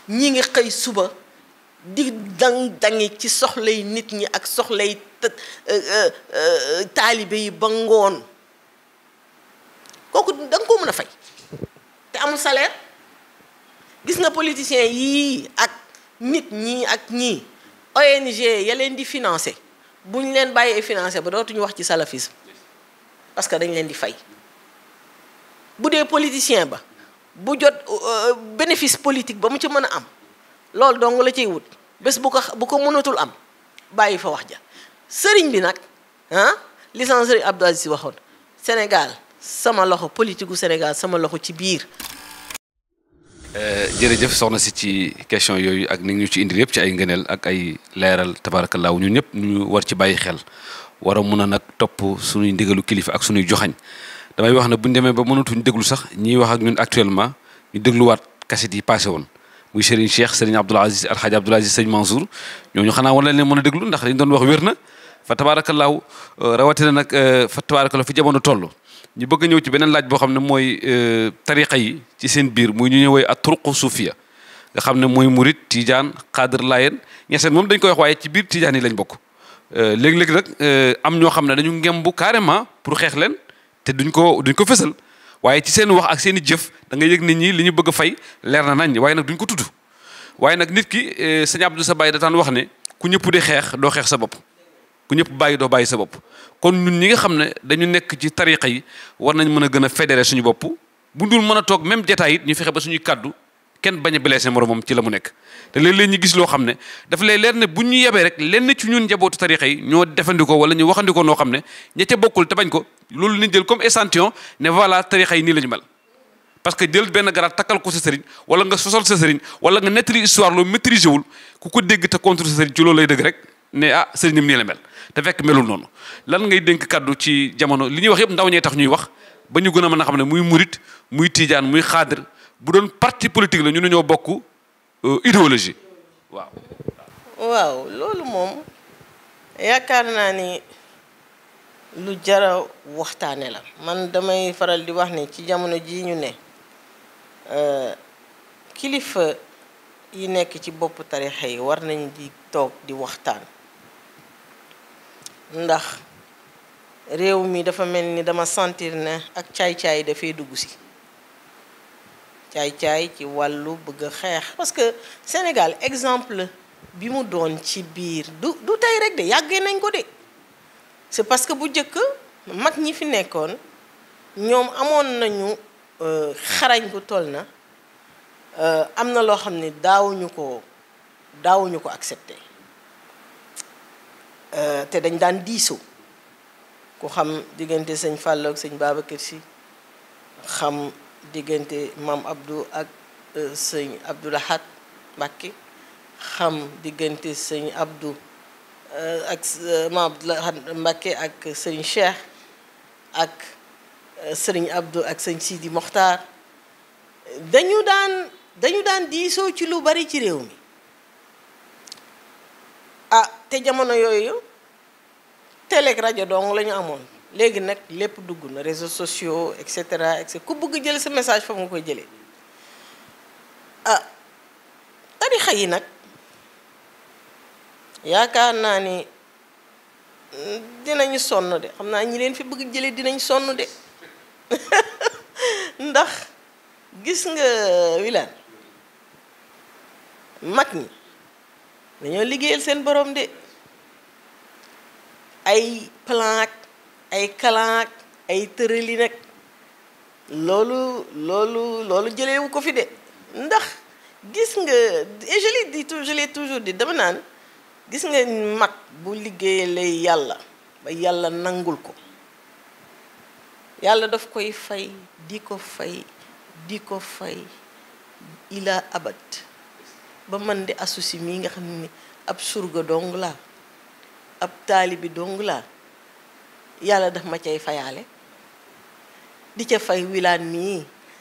ñi ngi xëy suba di dangi ci soxlay nit ñi ak soxlay taalibe yi ba ngoon kooku da nga ko mën a fay te amul salaire. gis nga politiciens yii ak nit ñi ak ñii ONG ya leen di financé buñ leen bàyyee financé ba dootuñu wax ci salafisme parce que dañ leen di fay. bu dee politicien ba bu jot bénéfice politique ba mu ci mën a am loolu dong la ciy wut bés bu ko mënatul am bàyyi fa wax ja. sëriñ bi nag li sama sëriñ Abdou Aziz waxoon Sénégal sama loxo politique gu Sénégal sama loxo ci biir. jërëjëf soxna si ci question yooyu ak ni ñu ci indi yëpp ci ay ngëneel ak ay leeral tabaarakallaahu ñun ñëpp ñu war ci bàyyi xel war a mun a nag topp suñuy ndigalu kilifa ak suñuy joxañ damay wax ne bu ñu demee ba mënatuñ déglu sax ñiy wax ak ñun actuellement ñu dégluwaat kaset yi passé woon muy Serigne Cheikh Serigne Abdoul Aziz Alhaji Abdoul Aziz Serigne Mansour ñooñu xanaa war leen mën a déglu ndax liñ doon wax wér na fa tabaarakallaahu rawatina nag fa tabaarakallaahu fi jamono toll. ñu bëgg a ñëw ci beneen laaj boo xam ne mooy tariqa yi ci seen biir muy ñu ñëwee at turuqu suufiya nga xam ne mooy murit tijaan xaadir laayeen ñeseen moom dañ koy wax waaye ci biir tijaan yi lañ bokk léegi-léegi nag am ñoo xam ne dañu ngembu carrément pour xeex leen te duñ ko fësal waaye ci seen wax ak seen i jëf da nga yëg nit ñi li ñu bëgg a fay leer na nañ waaye nag duñ ko tudd waaye nag nit ki sëñ Abdou sa baay da daan wax ne ku ñëpp di xeex doo xeex sa bopp ku ñëpp bàyyi doo bàyyi sa bopp kon ñun ñi nga xam ne dañu nekk ci tariqa yi war nañ mën a gën a fédéré suñu bopp bu dul mën a toog même jotaay it ñu fexe ba suñuy kàddu kenn bañ a blessé moromam ci la mu nekk te léeg-léeg ñu gis loo xam ne dafa lay leer ne buñ ñu yebee rek lenn ci ñun njabootu tariqa yi ñoo defandikoo wala ñu waxandikoo noo xam ne ña ca bokkul te bañ ko loolu lañ jël comme échantillon ne voilà tariqa yi nii la ñu mel parce que jël benn garaat takkal ko sa sëriñ wala nga sosal sa sëriñ wala nga nettali histoire loo maîtriser wul ku ko dégg te contre sa sëriñ ci loolu lay dëgg rek ne sëriñam nii la mel te fekk melul noonu lan ngay dénk kaddu ci jamono li ñuy wax yëpp ndaw ñee tax ñuy wax ba ñu gën a mën a xam ne muy murit muy tijaan muy xaadir bu doon parti politique la ñu ne ñoo bokk idéologie waaw. waaw loolu moom yaakaar naa ni lu jara waxtaane la man damay faral di wax ne ci jamono ji ñu ne kilifa yi nekk ci bopp tarixa yi war nañ di toog di waxtaan. ndax réew mi dafa mel ni dama sentir ne ak caay-caay dafay dugg si caay-caay ci wàllu bëgg a xeex parce que Sénégal exemple bi mu doon ci biir du tey rek de yàggee nañ ko de c'est parce que bu njëkk mag ñi fi nekkoon ñoom amoon nañu xarañ gu toll na am na loo xam ne daawuñu ko accepter te dañ daan diisoo ku xam diggante sëñ Fallou ak sëñ Babacar Sy xam diggante maam Abdou ak sëñ Abdou Lahad Mbacké xam diggante sëñ Abdou ak maam Abdou Lahad Mbacké ak sëñ Cheikh ak sëñ Abdou ak sëñ Sidi Mokhtar dañu daan diisoo ci lu bari ci réew mi te jamono yooyu télé ak rajo dong la ñu amoon léegi nag lépp dugg na réseaux sociaux et cetera ku bëgg jël sa message fa nga koy jëlee tarixa yi nag yaakaar naa ni dinañu sonn de xam naa ñi leen fi bëgg jëlee dinañ sonn de ndax gis nga wilaan mag ñi dañoo liggéeyal seen borom de ay plan ay kalan ay tërali nag loolu jëlewu ko fi de ndax gis nga et je l'ai toujours dit dama naan gis nga mag bu liggéeyalee yàlla ba yàlla nangul ko yàlla daf koy fay di ko fay ila abad ba man di associé mii nga xam ni ab surga dong laa ab taalibi dong laa yàlla daf ma cay fayaale di ca fay wilaan mii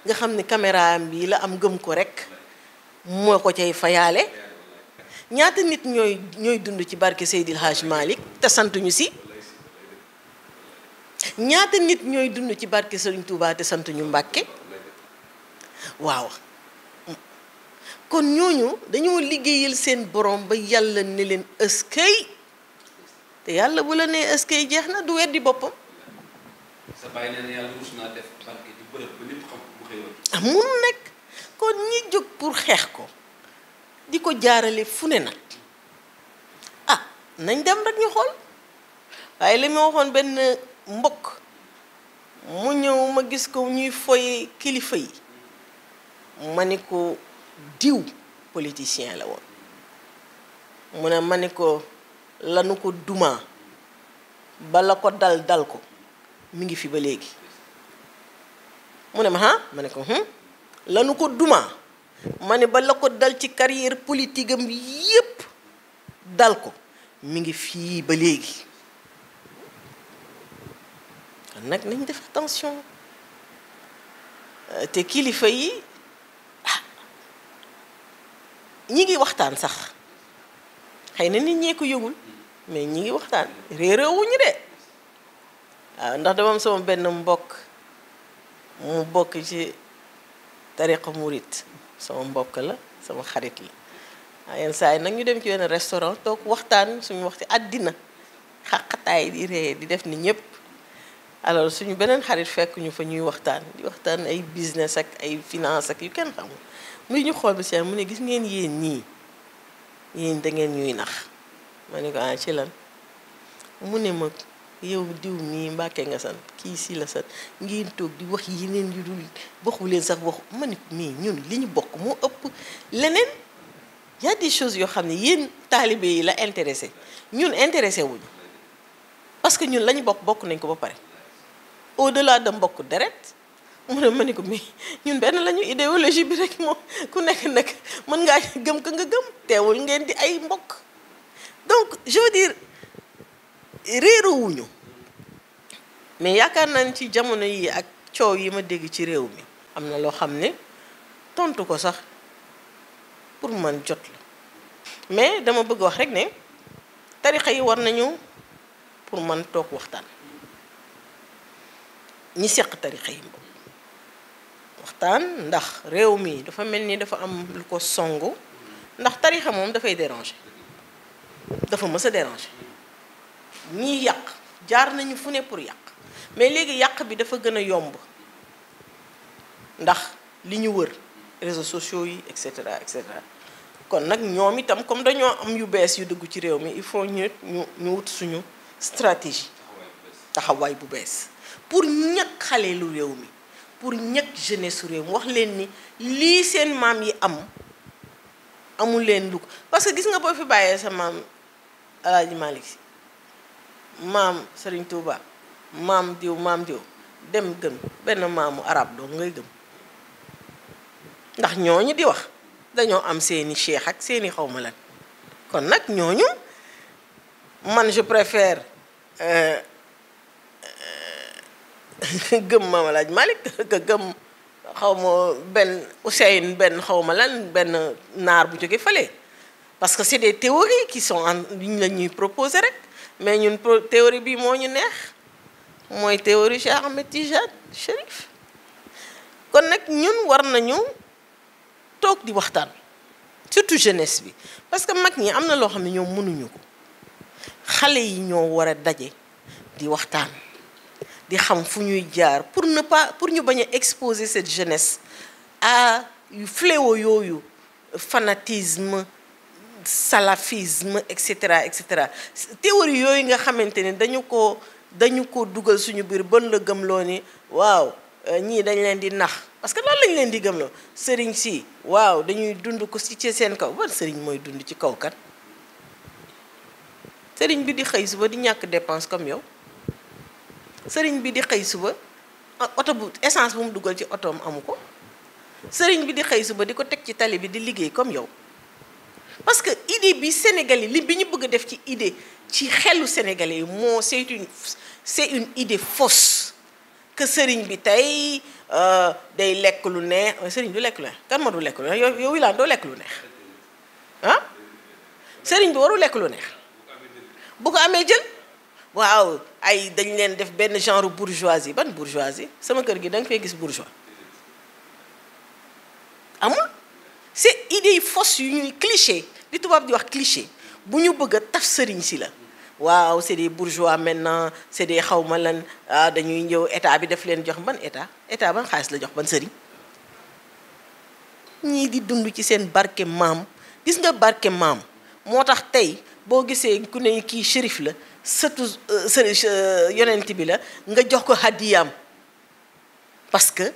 nga xam ni caméra am bii la am gëm ko rek moo ko cay fayaale ñaata nit ñooy dund ci barke Seydil Hadj Malick te santuñu si ñaata nit ñooy dund ci barke Serigne Touba te santuñu Mbàkke waaw kon ñooñu dañoo liggéeyal seen borom ba yàlla ne leen ëskay te yàlla bu la nee ëskay jeex na du weddi boppam. sa bàyyi nee na yàlla mos naa def barke di bërëb ba ñëpp xam mu xëy ah mun nekk kon ñi jóg pour xeex ko di ko jaarale fu ne nag ah nañ dem rek ñu xool waaye li ma waxoon benn mbokk mu ñëw ma gis ko ñuy foye kilifa yi ma ni ko diw politicien la woon mu ne ma ni ko lanu ko duma bala ko dal ko mi ngi fi ba léegi mu ne ma ah ma ne ko lanu ko duma ma ne ba la ko dal ci carrière politique am yépp dal ko mi ngi fii ba léegi kon nag nañ def attention te kilifa yi ñi ngi waxtaan sax xëy na nit ñee ko yëgul mais ñi ngi waxtaan réeréewuñu de waaw ndax dama am sama benn mbokk mu bokk ci tariqa murit sama mbokk la sama xarit la waaye yenn saa yi nag ñu dem ci benn restaurant toog waxtaan suñu waxti àddina xaqataay di ree di def ni ñëpp alors suñu beneen xarit fekk ñu fa ñuy waxtaan di waxtaan ay business ak ay finance ak yu kenn xamul muy ñu xool bi seen mu ne gis ngeen yéen ñii yéen da ngeen ñuy nax ma ne ko ah ci lan mu ne ma yow diw mii Mbàkke nga sant kii si la sant ngeen toog di wax yeneen yu dul waxu leen sax waxu ma ne ko mais ñun li ñu bokk moo ëpp leneen y a des choses yoo xam ne yéen taalibe yi la intéressé ñun intéressé wuñu parce que ñun la ñu bokk nañ ko ba pare au delà de mbokk deret mu ne ma ne ko mais ñun benn la ñu idéologie bi rek moom ku nekk nag mën ngaa gëm ka nga gëm teewul ngeen di ay mbokk donc je veux dire réeroowuñu mais yaakaar nañ ci jamono yi ak coow yi ma dégg ci réew mi am na loo xam ne tontu ko sax pour man jot la mais dama bëgg wax rek ne tarixa yi war nañu pour man toog waxtaan ñi seq tarixa yi waxtaan ndax réew mi dafa mel ni dafa am lu ko songu ndax tarixa moom dafay déranger dafa mës a déranger ñii yàq jaar nañu fu ne pour yàq mais léegi yàq bi dafa gën a yomb ndax li ñu wër réseaux sociaux yi et cetera kon nag ñoom itam comme dañoo am yu bees yu dugg ci réew mi il faut ñu wut suñu stratégie taxawaay bu bees pour ñëkk xale lu réew mi pour ñëkk jeunesse su réew mi wax leen ni lii seen maam yi amul leen lu ko parce que gis nga boo fi bàyyee sa maam El Hadj Malick Sy maam Serigne Touba maam diw dem gëm benn maamu arab doo ngay gëm ndax ñooñu di wax dañoo am seeni cheikh ak seeni xawma lan kon nag ñooñu man je préfère gëm maam El Hadj Malick que gëm xawma benn Ousseyne benn xawma lan benn naar bu jóge fële parce que c'est des théories qui sont en liñ la ñuy proposer rek mais ñun théorie bi moo ñu neex mooy théorie Cheikh Ahmed Tidiane Chérif kon nag ñun war nañu toog di waxtaan surtout jeunesse bi parce que mag ñi am na loo xam ne ñoom mënuñu ko xale yi ñoo war a daje di waxtaan di xam fu ñuy jaar pour ñu bañ a exposer cette jeunesse à fléau yooyu fanatisme salafisme et cetera théorie yooyu nga xamante ne dañu ko dugal suñu biir bon la gëmloo ni waaw ñii dañ leen di nax parce que loolu lañ leen di gëmloo sëriñ si waaw dañuy dund ko ci seen kaw ban sëriñ mooy dund ci kaw kan sëriñ bi di xëy suba di ñàkk dépense comme yow sëriñ bi di xëy suba oto bu essence bu mu dugal ci otoom amu ko sëriñ bi di xëy suba di ko teg ci tali bi di liggéey comme yow parce que idée bi Sénégalais li bi ñu bëgg a def ci idée ci xelu Sénégalais yi moo c'est une idée fausse que sëriñ bi tey day lekk lu neex sëriñ du lekk lu neex kan moo du lekk lu neex yow Wilane doo lekk lu neex ah sëriñ bi waru lekk lu neex bu ko amee jël waaw ay dañ leen def benn genre bourgeoisie ban bourgeoisie sama kër gi da nga fay gis bourgeois amul c'est idée fausse yu ñuy cliché li tubaab di wax cliché bu ñu bëgg a taf sëriñ si la. waaw c'est des bourgeois maintenant c'est des xawma lan dañuy ñëw état bi daf leen jox ban état ban xaalis la jox ban sëriñ ñii di dund ci seen barke maam. gis nga barke maam moo tax tey boo gisee ku ne kii shérif la surtout yonent bi la nga jox ko hadiyaam parce que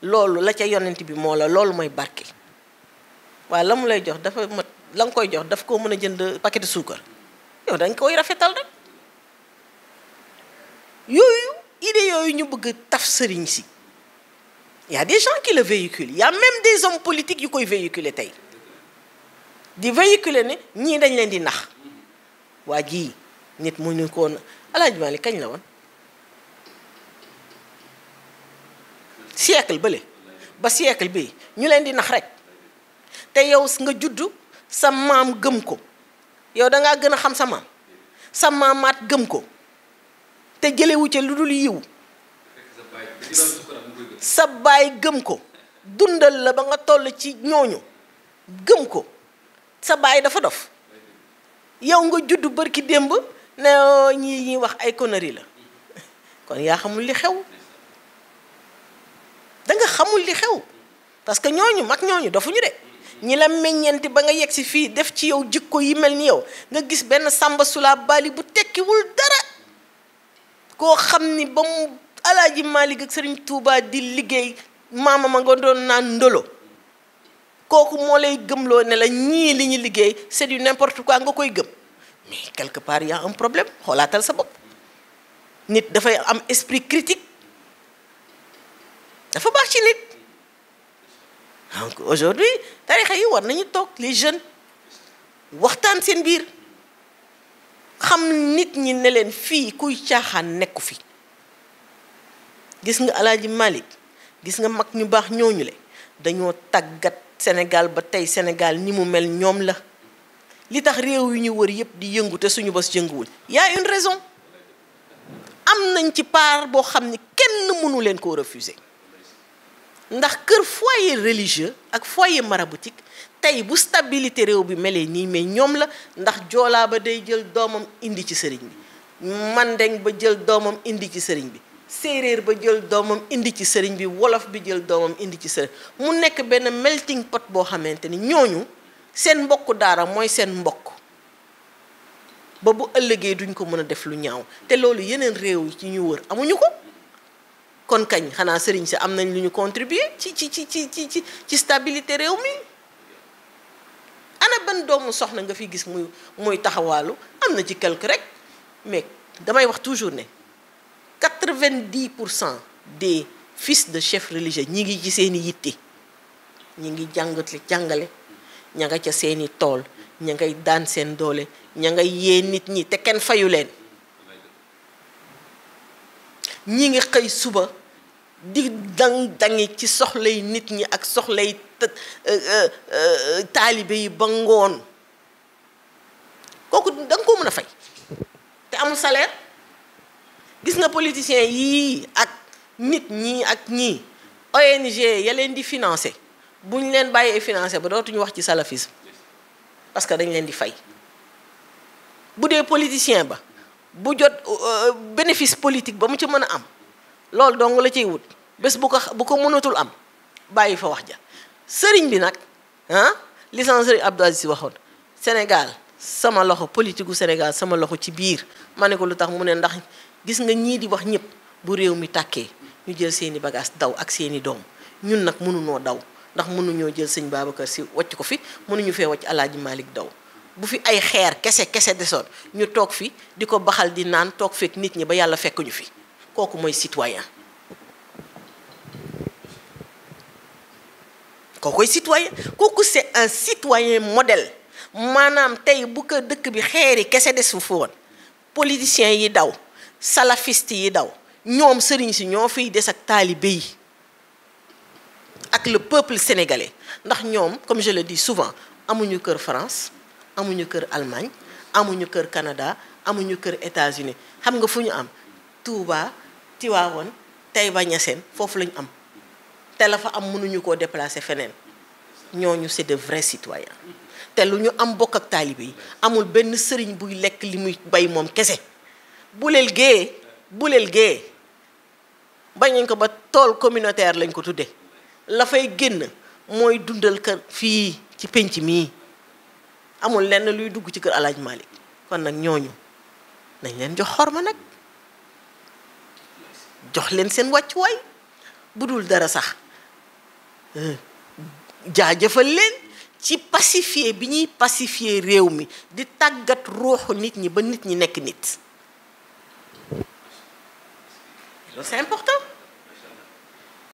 loolu la ca yonent bi moo la loolu mooy barke. waaw la mu lay jox dafa mat la nga koy jox daf koo mën a jënd paquet de suukar yow dañ koy rafetal rek yooyu idée yooyu ñu bëgg taf sëriñ si. Il y a des gens qui le véhiculent. Il y a même des hommes politiques yu koy véhiculer tey di véhiculer ne ñii dañ leen di nax waa ji nit mu ñu ko woon Alaaji Maalik kañ la woon siècle bële ba siècle bi ñu leen di nax rek te yow nga juddu sa maam gëm ko yow dangaa gën a xam sa maamaat gëm ko te jëlewu ca lu dul yiw sa baay gëm ko dundal la ba nga toll ci ñooñu gëm ko sa baay dafa dof yow nga judd bërki démb ne ñi ñuy wax ay conneries la kon yaa xamul li xew danga xamul li xew parce que ñooñu mag ñooñu dofuñu de ñi la meññeenti ba nga yegg si fii def ci yow jikko yi mel ni yow nga gis benn Samba Sula Bali bu tekkiwul dara koo xam ni ba mu Alaaji Maalik ak Sëriñ Tuubaa di liggéey maama ma nga doon naan ndolo kooku moo lay gëmloo ne la ñii li ñu liggéey c'est du n'importe quoi nga koy gëm mais quelque part y a un problème xoolaatal sa bopp nit dafay am esprit critique dafa baax ci nit donc aujourd'hui tarixa yi war nañu toog les jeunes waxtaan seen biir xam nit ñi ne leen fii kuy caaxaan nekku fi gis nga Alaaji Maalik gis nga mag ñu baax ñooñu le dañoo tàggat Sénégal ba tey Sénégal ni mu mel ñoom la li tax réew yu ñu wër yépp di yëngu te suñu bos yënguwul y a une raison am nañ ci part boo xam ni kenn mënu leen koo refuser ndax kër foyer religieux ak foyer maraboutique tey bu stabilité réew bi melee nii mais ñoom la ndax joolaa ba day jël doomam indi ci sëriñ bi mandeng ba jël doomam indi ci sëriñ bi séeréer ba jël doomam indi ci sëriñ bi wolof bi jël doomam indi ci sëriñ mu nekk benn melting pot boo xamante ni ñooñu seen mbokku daara mooy seen mbokk ba bu ëllëgee duñ ko mën a def lu ñaaw te loolu yeneen réew yi ci ñu wër amuñu ko kon kañ xanaa sëriñ si am nañ lu ñu contribuer ci stabilité réew mi ana ban doomu soxna nga fi gis muy taxawaalu am na ci quelque rek mais damay wax toujours ne 90% des fils de chefs religieux ñi ngi ci seeni yitte ñi ngi jàngale ña nga ca seeni tool ña ngay daan seen doole ña ngay yee nit ñi te kenn fayu leen ñi ngi xëy suba di dangi ci soxlay nit ñi ak soxlay taalibe yi ba ngoon kooku danga ko mën a fay te amul salaire gis nga politiciens yii ak nit ñi ak ñii ONG ya leen di financer bu ñu leen bàyyee financer ba dootuñu wax ci salafisme parce que dañ leen di fay bu dee politicien ba bu jot bénéfice politique ba mu ci mën a am loolu dong la ciy wut bés bu ko mënatul am bàyyi fa wax ja sëriñ bi nag li sama sëriñ Abdou Aziz waxoon Sénégal sama loxo politique gu Sénégal sama loxo ci biir ma ne ko lu tax mu ne ndax gis nga ñii di wax ñëpp bu réew mi tàkkee ñu jël seeni bagage daw ak seeni doom ñun nag mënunoo daw ndax mënuñoo jël sëñ Babacar Si wàcc ko fi mënuñu fee wàcc Alaaji Malick daw bu fi ay xeer kese desoon ñu toog fi di ko baxal di naan toog fekk nit ñi ba yàlla fekk ñu fi kooku mooy citoyen kooku c'est un citoyen modèle maanaam tey bu ko dëkk bi xeeri kese des fu woon politiciens yi daw salafiste yi daw ñoom sëriñ si ñoo fiy des ak taalibe yi ak le peuple sénégalais ndax ñoom comme je le dis souvent amuñu kër France amuñu kër Allemagne amuñu kër Canada amuñu kër États-Unis xam nga fu ñu am Touba Tivaouane Taïba Niassène foofu lañu am te la fa am mënuñu koo déplacer feneen ñooñu c'est de vrais citoyens te lu ñu am bokk ak taalibe yi amul benn sëriñ buy lekk li muy bay moom kese buleel gée bañ nañ ko ba tool communautaire lañ ko tudde la fay génn mooy dundal kër fii ci pénc mii amul lenn luy dugg ci kër Alaaji Malick kon nag ñooñu nañ leen jox xorma nag jox leen seen wàccuwaay bu dul dara sax jaajëfal leen ci pacifier bi ñuy pacifier réew mi di tàggat ruuxu nit ñi ba nit ñi nekk nit loolu c'est important